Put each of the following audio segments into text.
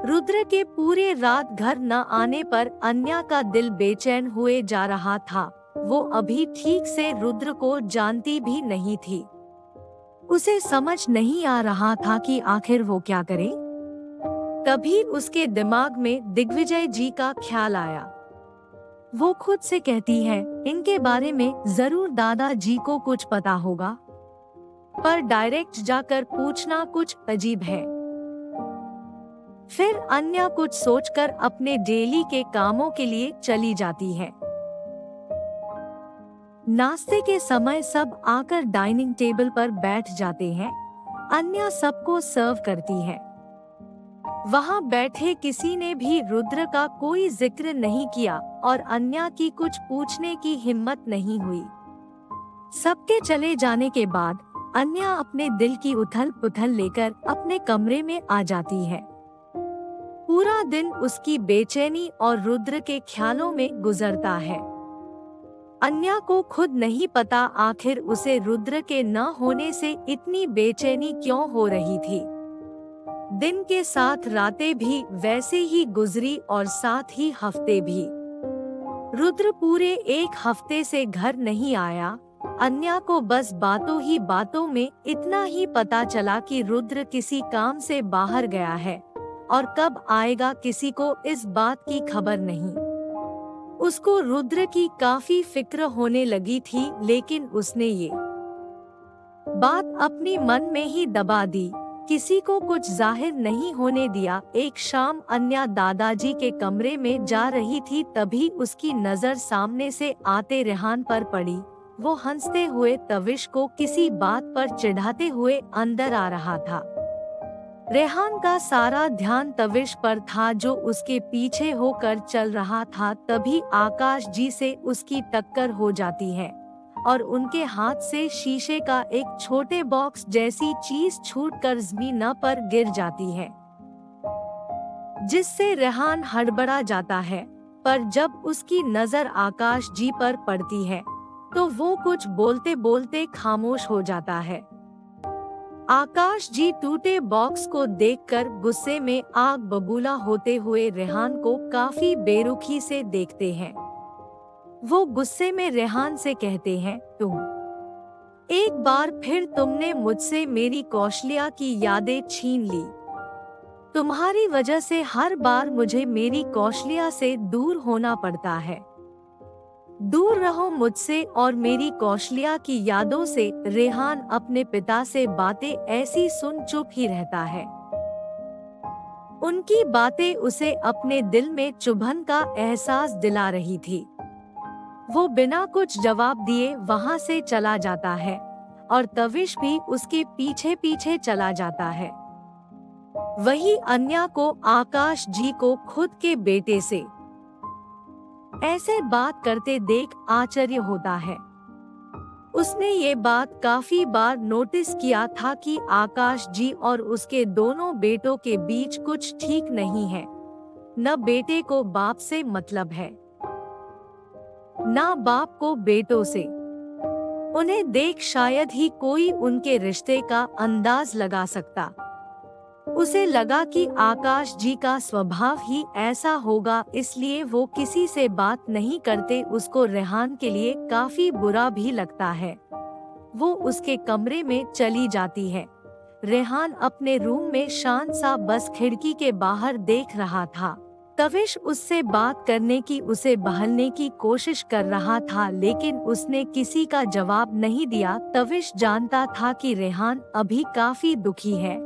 रुद्र के पूरे रात घर न आने पर अन्या का दिल बेचैन हुए जा रहा था। वो अभी ठीक से रुद्र को जानती भी नहीं थी। उसे समझ नहीं आ रहा था कि आखिर वो क्या करे। तभी उसके दिमाग में दिग्विजय जी का ख्याल आया। वो खुद से कहती है, इनके बारे में जरूर दादाजी को कुछ पता होगा, पर डायरेक्ट जाकर पूछना कुछ अजीब है। फिर अन्या कुछ सोचकर अपने डेली के कामों के लिए चली जाती है। नाश्ते के समय सब आकर डाइनिंग टेबल पर बैठ जाते हैं। अन्या सबको सर्व करती है। वहाँ बैठे किसी ने भी रुद्र का कोई जिक्र नहीं किया और अन्या की कुछ पूछने की हिम्मत नहीं हुई। सबके चले जाने के बाद अन्या अपने दिल की उथल पुथल लेकर अपने कमरे में आ जाती है। पूरा दिन उसकी बेचैनी और रुद्र के ख्यालों में गुजरता है। अन्या को खुद नहीं पता आखिर उसे रुद्र के न होने से इतनी बेचैनी क्यों हो रही थी। दिन के साथ रातें भी वैसे ही गुजरी और साथ ही हफ्ते भी। रुद्र पूरे एक हफ्ते से घर नहीं आया। अन्या को बस बातों ही बातों में इतना ही पता चला कि रुद्र किसी काम से बाहर गया है और कब आएगा किसी को इस बात की खबर नहीं। उसको रुद्र की काफी फिक्र होने लगी थी, लेकिन उसने ये बात अपने मन में ही दबा दी, किसी को कुछ जाहिर नहीं होने दिया। एक शाम अन्या दादाजी के कमरे में जा रही थी, तभी उसकी नजर सामने से आते रेहान पर पड़ी। वो हंसते हुए तविश को किसी बात पर चिढ़ाते हुए अंदर आ रहा था। रेहान का सारा ध्यान तविश पर था जो उसके पीछे होकर चल रहा था। तभी आकाश जी से उसकी टक्कर हो जाती है और उनके हाथ से शीशे का एक छोटे बॉक्स जैसी चीज छूटकर जमीन पर गिर जाती है, जिससे रेहान हड़बड़ा जाता है। पर जब उसकी नजर आकाश जी पर पड़ती है तो वो कुछ बोलते बोलते खामोश हो जाता है। आकाश जी टूटे बॉक्स को देखकर गुस्से में आग बबूला होते हुए रेहान को काफी बेरुखी से देखते हैं। वो गुस्से में रेहान से कहते हैं, तुम एक बार फिर तुमने मुझसे मेरी कौशल्या की यादें छीन ली। तुम्हारी वजह से हर बार मुझे मेरी कौशल्या से दूर होना पड़ता है। दूर रहो मुझसे और मेरी कौशल्या की यादों से। रेहान अपने पिता से बातें ऐसी सुन चुप ही रहता है। उनकी बातें उसे अपने दिल में चुभन का एहसास दिला रही थी। वो बिना कुछ जवाब दिए वहां से चला जाता है और तविश भी उसके पीछे पीछे चला जाता है। वही अन्या को आकाश जी को खुद के बेटे से ऐसे बात करते देख आश्चर्य होता है। उसने ये बात काफी बार नोटिस किया था कि आकाश जी और उसके दोनों बेटों के बीच कुछ ठीक नहीं है। न बेटे को बाप से मतलब है, न बाप को बेटों से। उन्हें देख शायद ही कोई उनके रिश्ते का अंदाज लगा सकता। उसे लगा कि आकाश जी का स्वभाव ही ऐसा होगा, इसलिए वो किसी से बात नहीं करते। उसको रेहान के लिए काफी बुरा भी लगता है। वो उसके कमरे में चली जाती है। रेहान अपने रूम में शांत सा बस खिड़की के बाहर देख रहा था। तविश उससे बात करने की, उसे बहलने की कोशिश कर रहा था, लेकिन उसने किसी का जवाब नहीं दिया। तविश जानता था कि रेहान अभी काफी दुखी है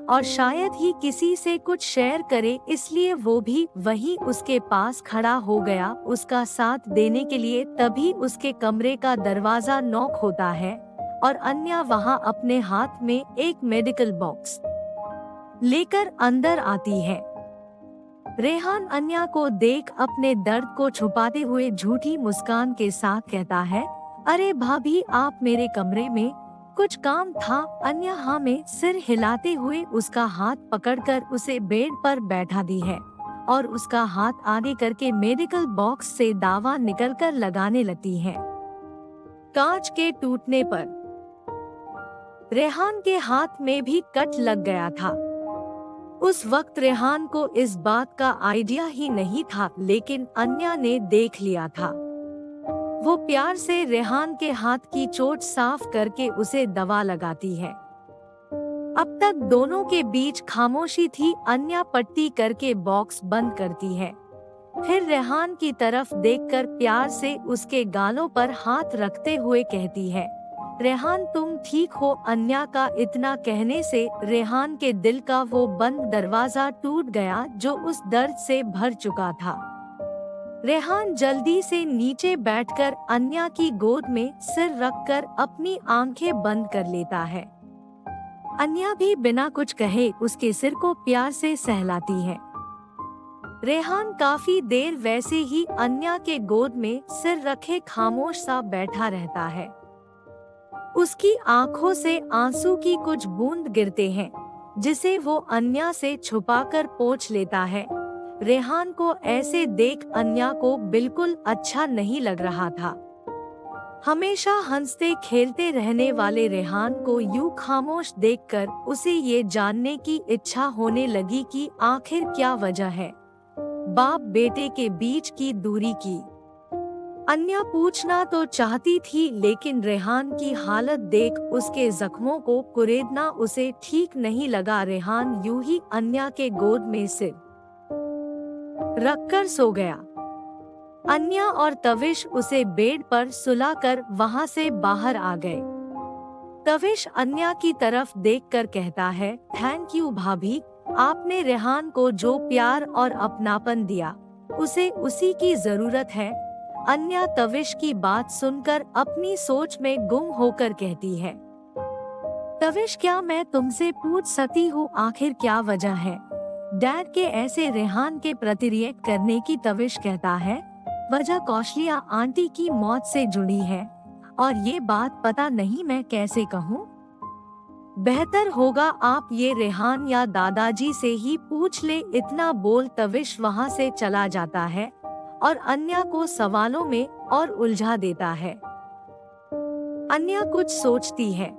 और शायद ही किसी से कुछ शेयर करे, इसलिए वो भी वहीं उसके पास खड़ा हो गया उसका साथ देने के लिए। तभी उसके कमरे का दरवाजा नॉक होता है और अन्या वहां अपने हाथ में एक मेडिकल बॉक्स लेकर अंदर आती है। रेहान अन्या को देख अपने दर्द को छुपाते हुए झूठी मुस्कान के साथ कहता है, अरे भाभी, आप मेरे कमरे में? कुछ काम था? अन्या हाँ में सिर हिलाते हुए उसका हाथ पकड़कर उसे बेड पर बैठा दी है और उसका हाथ आगे करके मेडिकल बॉक्स से दावा निकलकर लगाने लगती है। कांच के टूटने पर रेहान के हाथ में भी कट लग गया था। उस वक्त रेहान को इस बात का आइडिया ही नहीं था, लेकिन अन्या ने देख लिया था। वो प्यार से रेहान के हाथ की चोट साफ करके उसे दवा लगाती है। अब तक दोनों के बीच खामोशी थी। अन्या पट्टी करके बॉक्स बंद करती है, फिर रेहान की तरफ देखकर प्यार से उसके गालों पर हाथ रखते हुए कहती है, रेहान तुम ठीक हो। अन्या का इतना कहने से रेहान के दिल का वो बंद दरवाजा टूट गया जो उस दर्द से भर चुका था। रेहान जल्दी से नीचे बैठकर अन्या की गोद में सिर रखकर अपनी आंखें बंद कर लेता है। अन्या भी बिना कुछ कहे उसके सिर को प्यार से सहलाती है। रेहान काफी देर वैसे ही अन्या के गोद में सिर रखे खामोश सा बैठा रहता है। उसकी आंखों से आंसू की कुछ बूंद गिरते हैं, जिसे वो अन्या से छुपाकर पोंछ लेता है। रेहान को ऐसे देख अन्या को बिल्कुल अच्छा नहीं लग रहा था। हमेशा हंसते खेलते रहने वाले रेहान को यूं खामोश देखकर उसे ये जानने की इच्छा होने लगी कि आखिर क्या वजह है बाप बेटे के बीच की दूरी की। अन्या पूछना तो चाहती थी, लेकिन रेहान की हालत देख उसके जख्मों को कुरेदना उसे ठीक नहीं लगा। रेहान यूं ही अन्या के गोद में सिर रखकर सो गया। अन्या और तविश उसे बेड पर सुलाकर वहां से बाहर आ गए। तविश अन्या की तरफ देखकर कहता है, थैंक यू भाभी, आपने रेहान को जो प्यार और अपनापन दिया उसे उसी की जरूरत है। अन्या तविश की बात सुनकर अपनी सोच में गुम होकर कहती है, तविश क्या मैं तुमसे पूछ सकती हूँ आखिर क्या वजह है डैड के ऐसे रेहान के प्रति रिएक्ट करने की। तविश कहता है, वजह कौशलिया आंटी की मौत से जुड़ी है और ये बात पता नहीं मैं कैसे कहूँ। बेहतर होगा आप ये रेहान या दादाजी से ही पूछ ले। इतना बोल तविश वहाँ से चला जाता है और अन्या को सवालों में और उलझा देता है। अन्या कुछ सोचती है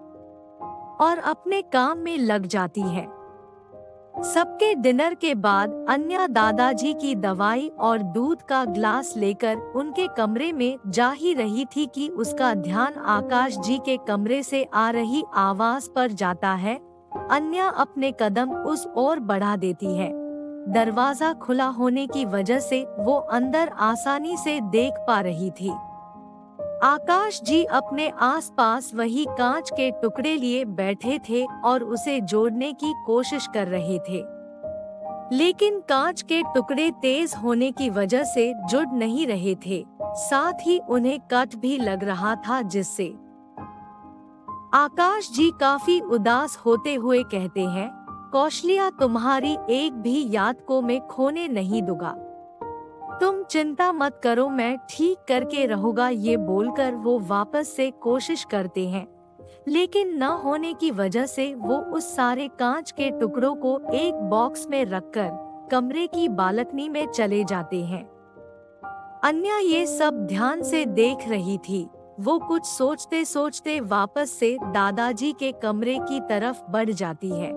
और अपने काम में लग जाती है। सबके डिनर के बाद अन्या दादाजी की दवाई और दूध का ग्लास लेकर उनके कमरे में जा ही रही थी कि उसका ध्यान आकाश जी के कमरे से आ रही आवाज पर जाता है। अन्या अपने कदम उस ओर बढ़ा देती है। दरवाजा खुला होने की वजह से वो अंदर आसानी से देख पा रही थी। आकाश जी अपने आसपास वही कांच के टुकड़े लिए बैठे थे और उसे जोड़ने की कोशिश कर रहे थे, लेकिन कांच के टुकड़े तेज होने की वजह से जुड़ नहीं रहे थे। साथ ही उन्हें कट भी लग रहा था, जिससे आकाश जी काफी उदास होते हुए कहते हैं, कौशलिया तुम्हारी एक भी याद को मैं खोने नहीं दूंगा, तुम चिंता मत करो मैं ठीक करके रहूंगा। ये बोलकर वो वापस से कोशिश करते हैं, लेकिन न होने की वजह से वो उस सारे कांच के टुकड़ों को एक बॉक्स में रखकर कमरे की बालकनी में चले जाते हैं। अन्या ये सब ध्यान से देख रही थी। वो कुछ सोचते सोचते वापस से दादाजी के कमरे की तरफ बढ़ जाती है।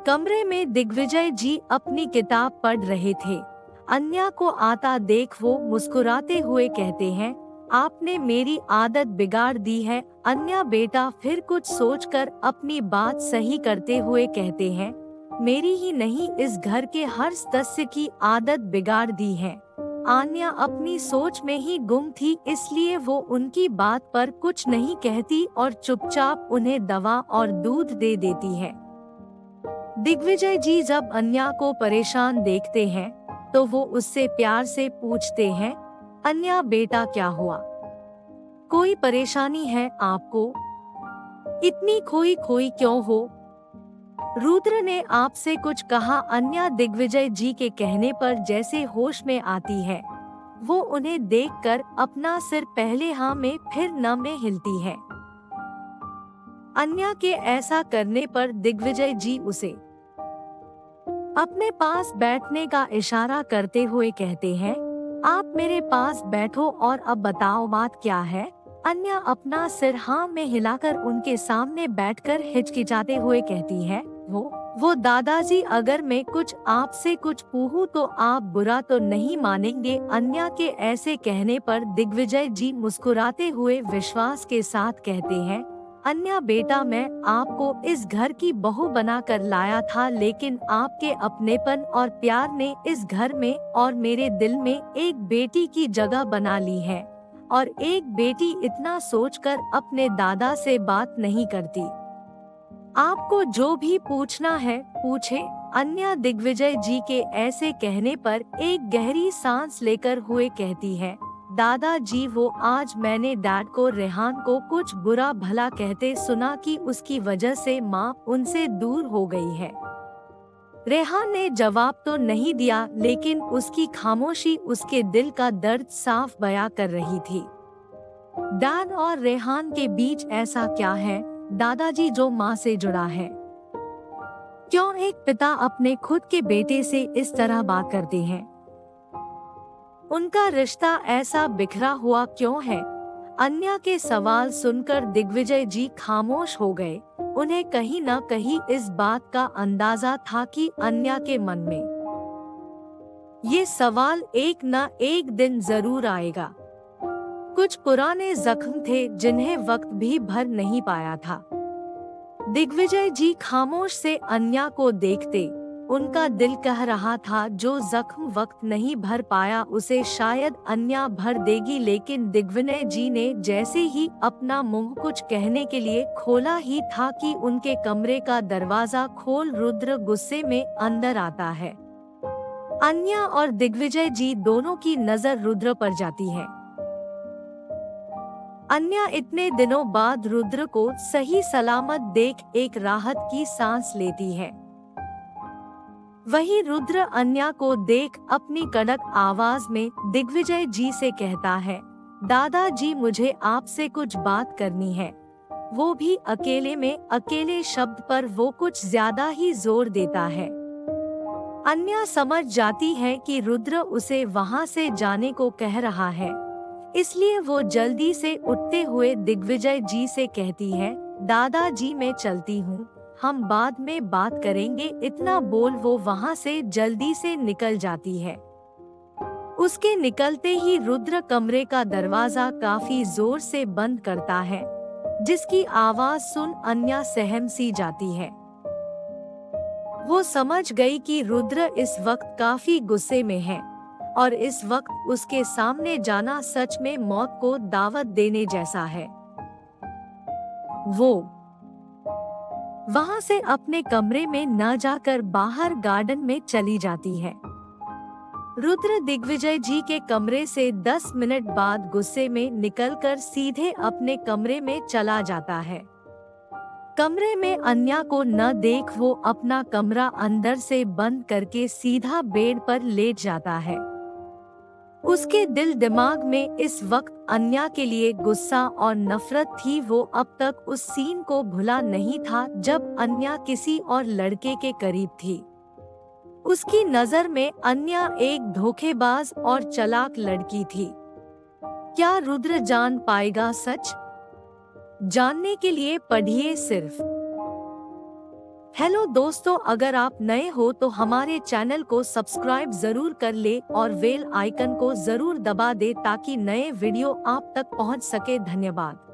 कमरे में दिग्विजय जी अपनी किताब पढ़ रहे थे। अन्या को आता देख वो मुस्कुराते हुए कहते हैं, आपने मेरी आदत बिगाड़ दी है। अन्या बेटा फिर कुछ सोचकर अपनी बात सही करते हुए कहते हैं, मेरी ही नहीं इस घर के हर सदस्य की आदत बिगाड़ दी है। अन्या अपनी सोच में ही गुम थी, इसलिए वो उनकी बात पर कुछ नहीं कहती और चुपचाप उन्हें दवा और दूध दे देती है। दिग्विजय जी जब अन्या को परेशान देखते हैं तो वो उससे प्यार से पूछते हैं, अन्या बेटा क्या हुआ, कोई परेशानी है आपको, इतनी खोई खोई क्यों हो? रुद्र ने आपसे कुछ कहा। अन्या दिग्विजय जी के कहने पर जैसे होश में आती है। वो उन्हें देखकर अपना सिर पहले हाँ में फिर न में हिलती है। अन्या के ऐसा करने पर दिग्विजय जी उसे अपने पास बैठने का इशारा करते हुए कहते हैं, आप मेरे पास बैठो और अब बताओ बात क्या है। अन्या अपना सिर हाँ में हिलाकर उनके सामने बैठकर हिचकिचाते हुए कहती है, वो वो दादाजी, अगर मैं कुछ आपसे कुछ पूछूं तो आप बुरा तो नहीं मानेंगे? अन्या के ऐसे कहने पर दिग्विजय जी मुस्कुराते हुए विश्वास के साथ कहते हैं, अन्या बेटा, मैं आपको इस घर की बहू बनाकर लाया था, लेकिन आपके अपनेपन और प्यार ने इस घर में और मेरे दिल में एक बेटी की जगह बना ली है। और एक बेटी इतना सोचकर अपने दादा से बात नहीं करती। आपको जो भी पूछना है पूछे। अन्या दिग्विजय जी के ऐसे कहने पर एक गहरी सांस लेकर हुए कहती है, दादाजी, वो आज मैंने डैड को रेहान को कुछ बुरा भला कहते सुना कि उसकी वजह से माँ उनसे दूर हो गई है। रेहान ने जवाब तो नहीं दिया, लेकिन उसकी खामोशी उसके दिल का दर्द साफ बयां कर रही थी। डैड और रेहान के बीच ऐसा क्या है दादाजी जो माँ से जुड़ा है? क्यों एक पिता अपने खुद के बेटे से इस तरह बात करते हैं? उनका रिश्ता ऐसा बिखरा हुआ क्यों है? अन्या के सवाल सुनकर दिग्विजय जी खामोश हो गए। उन्हें कहीं न कहीं इस बात का अंदाजा था कि अन्या के मन में ये सवाल एक न एक दिन जरूर आएगा। कुछ पुराने जख्म थे जिन्हें वक्त भी भर नहीं पाया था। दिग्विजय जी खामोश से अन्या को देखते। उनका दिल कह रहा था जो जख्म वक्त नहीं भर पाया उसे शायद अन्या भर देगी, लेकिन दिग्विजय जी ने जैसे ही अपना मुंह कुछ कहने के लिए खोला ही था कि उनके कमरे का दरवाजा खोल रुद्र गुस्से में अंदर आता है। अन्या और दिग्विजय जी दोनों की नजर रुद्र पर जाती है। अन्या इतने दिनों बाद रुद्र को सही सलामत देख एक राहत की सांस लेती है। वही रुद्र अन्या को देख अपनी कड़क आवाज में दिग्विजय जी से कहता है, दादाजी, मुझे आपसे कुछ बात करनी है। वो भी अकेले में। अकेले शब्द पर वो कुछ ज्यादा ही जोर देता है। अन्या समझ जाती है कि रुद्र उसे वहां से जाने को कह रहा है, इसलिए वो जल्दी से उठते हुए दिग्विजय जी से कहती है, दादाजी, मैं चलती हूँ, हम बाद में बात करेंगे। इतना बोल वो वहाँ से जल्दी से निकल जाती है। उसके निकलते ही रुद्र कमरे का दरवाजा काफी जोर से बंद करता है, जिसकी आवाज सुन अन्या सहम सी जाती है। वो समझ गई कि रुद्र इस वक्त काफी गुस्से में है और इस वक्त उसके सामने जाना सच में मौत को दावत देने जैसा है। वो वहां से अपने कमरे में न जाकर बाहर गार्डन में चली जाती है। रुद्र दिग्विजय जी के कमरे से 10 मिनट बाद गुस्से में निकलकर सीधे अपने कमरे में चला जाता है। कमरे में अन्या को न देख वो अपना कमरा अंदर से बंद करके सीधा बेड पर लेट जाता है। उसके दिल दिमाग में इस वक्त अन्या के लिए गुस्सा और नफरत थी। वो अब तक उस सीन को भुला नहीं था जब अन्या किसी और लड़के के करीब थी। उसकी नजर में अन्या एक धोखेबाज और चालाक लड़की थी। क्या रुद्र जान पाएगा सच? जानने के लिए पढ़िए सिर्फ। हेलो दोस्तों, अगर आप नए हो तो हमारे चैनल को सब्सक्राइब जरूर कर ले और बेल आइकन को जरूर दबा दे ताकि नए वीडियो आप तक पहुंच सके। धन्यवाद।